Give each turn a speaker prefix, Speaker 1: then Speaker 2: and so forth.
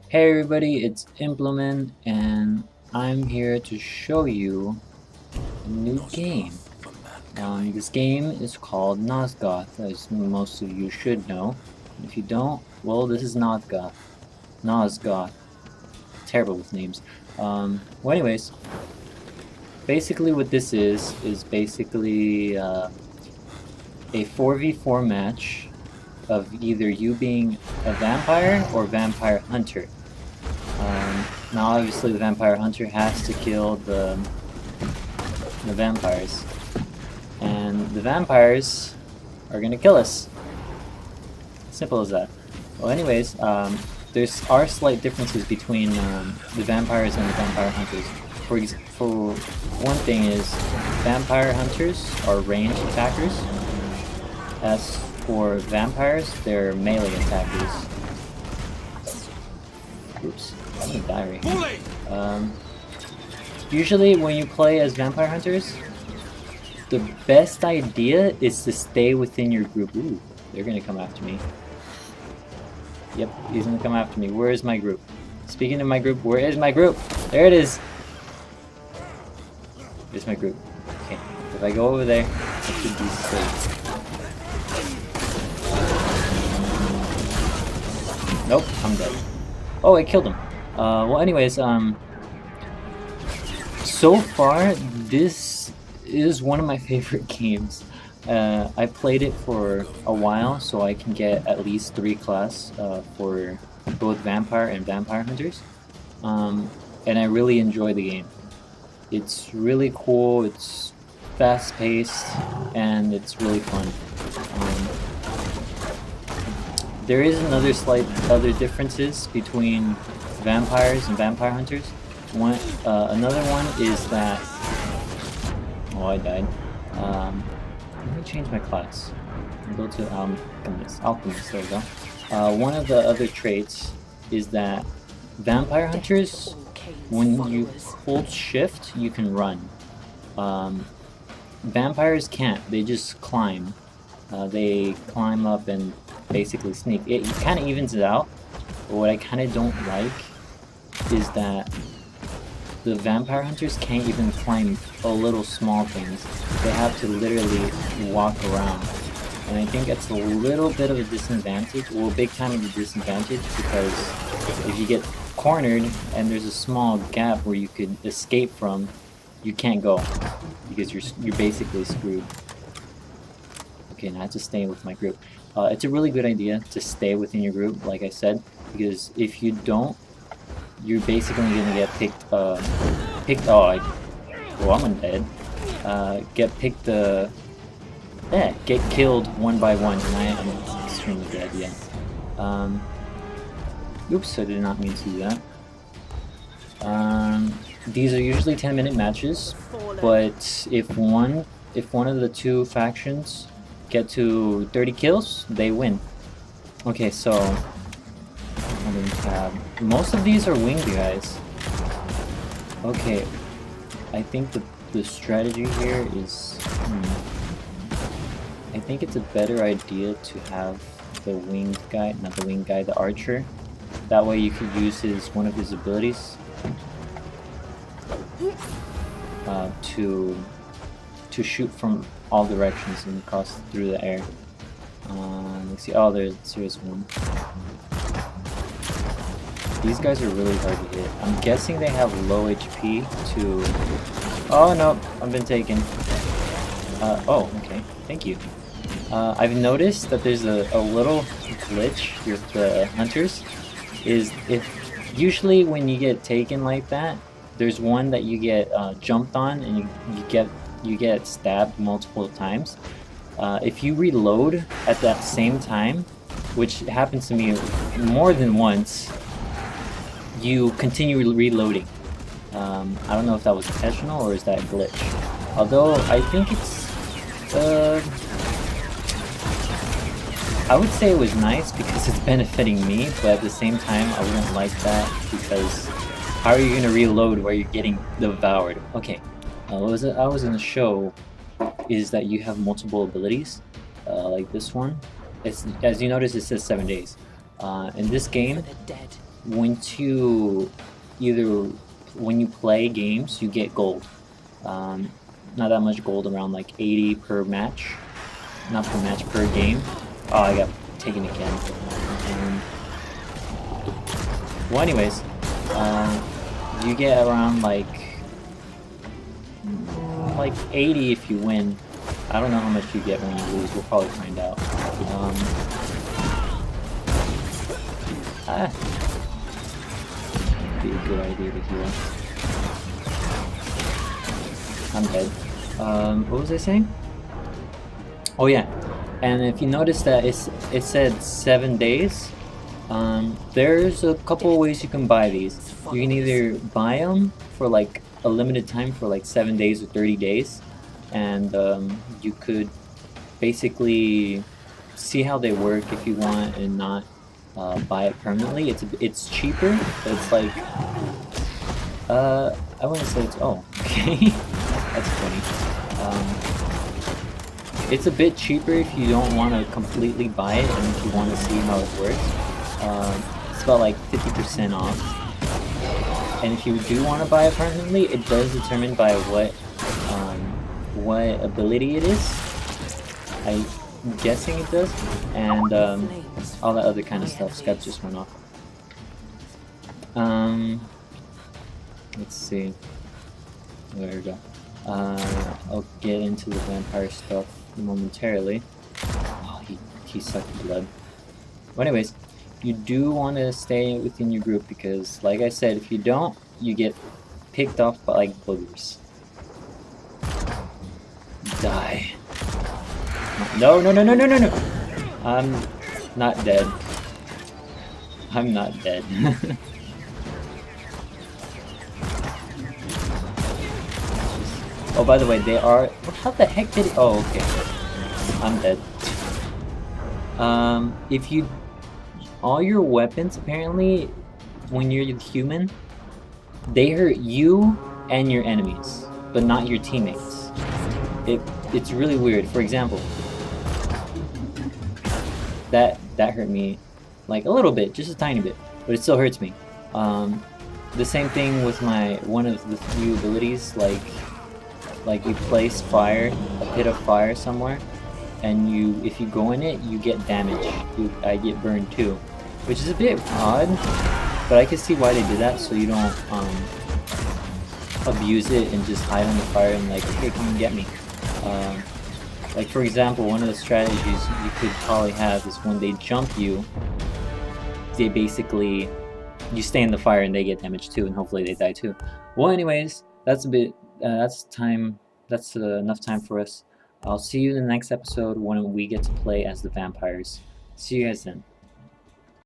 Speaker 1: Hey everybody, it's Emplomen, and I'm here to show you a new game. This game is called Nosgoth, as most of you should know. If you don't, well, this is Nosgoth. Nosgoth. Terrible with names. Anyways, basically what this is basically a 4v4 match of either you being a vampire or vampire hunter. Now obviously the vampire hunter has to kill the vampires. And the vampires are gonna kill us. Simple as that. Well anyways, are slight differences between the vampires and the vampire hunters. For one thing is, vampire hunters are ranged attackers. As for vampires, they're melee attackers. Oops, I'm gonna die right here. Usually when you play as vampire hunters, the best idea is to stay within your group. Ooh, they're gonna come after me. Yep, he's gonna come after me. Where is my group? Speaking of my group, where is my group? There it is! There's my group. Okay, if I go over there, I should be safe. Nope, I'm dead. Oh, I killed him. Well anyways, so far, this is one of my favorite games. I played it for a while, so I can get at least 3 class for both vampire and vampire hunters. And I really enjoy the game. It's really cool, it's fast-paced, and it's really fun. There is another slight other differences between vampires and vampire hunters. Another one is that... Oh, I died. Let me change my class. I'll go to Alchemist. There we go. One of the other traits is that vampire hunters, when you hold shift, you can run. Vampires can't. They just climb. They climb up and basically sneak. It kind of evens it out. But what I kind of don't like is that the vampire hunters can't even climb a little small things. They have to literally walk around. And I think that's a little bit of a disadvantage, well, big time of a disadvantage, because if you get cornered and there's a small gap where you could escape from, you can't go, because you're basically screwed. Okay, now I have to stay with my group. It's a really good idea to stay within your group, like I said, because if you don't, you're basically gonna get picked. Oh, I'm dead. Get killed one by one, and I am extremely dead. Yeah. Oops, I did not mean to do that. These are usually 10-minute matches, but if one of the two factions get to 30 kills, they win. Okay, so most of these are winged guys. Okay, I think the strategy here is... I think it's a better idea to have the winged guy, not the winged guy, the archer. That way you could use one of his abilities to shoot from all directions and cross through the air. Let's see. Oh, there's one. These guys are really hard to hit. I'm guessing they have low HP to... Oh no, I've been taken. Oh, okay. Thank you. I've noticed that there's a little glitch with the hunters. Usually when you get taken like that, there's one that you get jumped on and you get stabbed multiple times. If you reload at that same time, which happens to me more than once, you continue reloading. I don't know if that was intentional or is that a glitch. Although I think it's I would say it was nice because it's benefiting me, but at the same time I wouldn't like that, because how are you gonna reload where you're getting devoured? Okay, what I was gonna show is that you have multiple abilities, like this one. As you notice, it says 7 days. In this game, once you when you play games, you get gold. Not that much gold, around like 80 per match. Not per match, per game. Oh, I got taken again. Well, anyways, you get around like 80 if you win. I don't know how much you get when you lose. We'll probably find out. Be a good idea to heal. I'm dead. What was I saying? Oh yeah, and if you notice that it said 7 days. There's a couple of ways you can buy these. You can either buy them for like a limited time for like 7 days or 30 days, and you could basically see how they work if you want and not buy it permanently. It's cheaper, but it's like I wouldn't say it's okay. That's funny. It's a bit cheaper if you don't want to completely buy it and if you want to see how it works. It's about like 50% off. And if you do want to buy it permanently, it does determine by what ability it is. I'm guessing it does, and all that other kind of stuff. Skype just went off. Let's see. There we go. I'll get into the vampire stuff momentarily. Oh, he sucked blood. Well, anyways, you do want to stay within your group because, like I said, if you don't, you get picked off by like boogers. Die. No, no, no, no, no, no, no! I'm not dead. I'm not dead. Oh, by the way, they are... How the heck did it... Oh, okay. I'm dead. If you... All your weapons, apparently, when you're human, they hurt you and your enemies, but not your teammates. It's really weird. For example, that hurt me, like, a little bit, just a tiny bit, but it still hurts me. The same thing with one of the few abilities, like you place fire, a pit of fire somewhere, and if you go in it, you get damage. I get burned too, which is a bit odd, but I can see why they did that, so you don't abuse it and just hide on the fire and like, hey, come and get me. Like for example, one of the strategies you could probably have is when they jump you, they basically, you stay in the fire and they get damaged too, and hopefully they die too. Well, anyways, that's a bit. That's time. That's enough time for us. I'll see you in the next episode when we get to play as the vampires. See you guys then.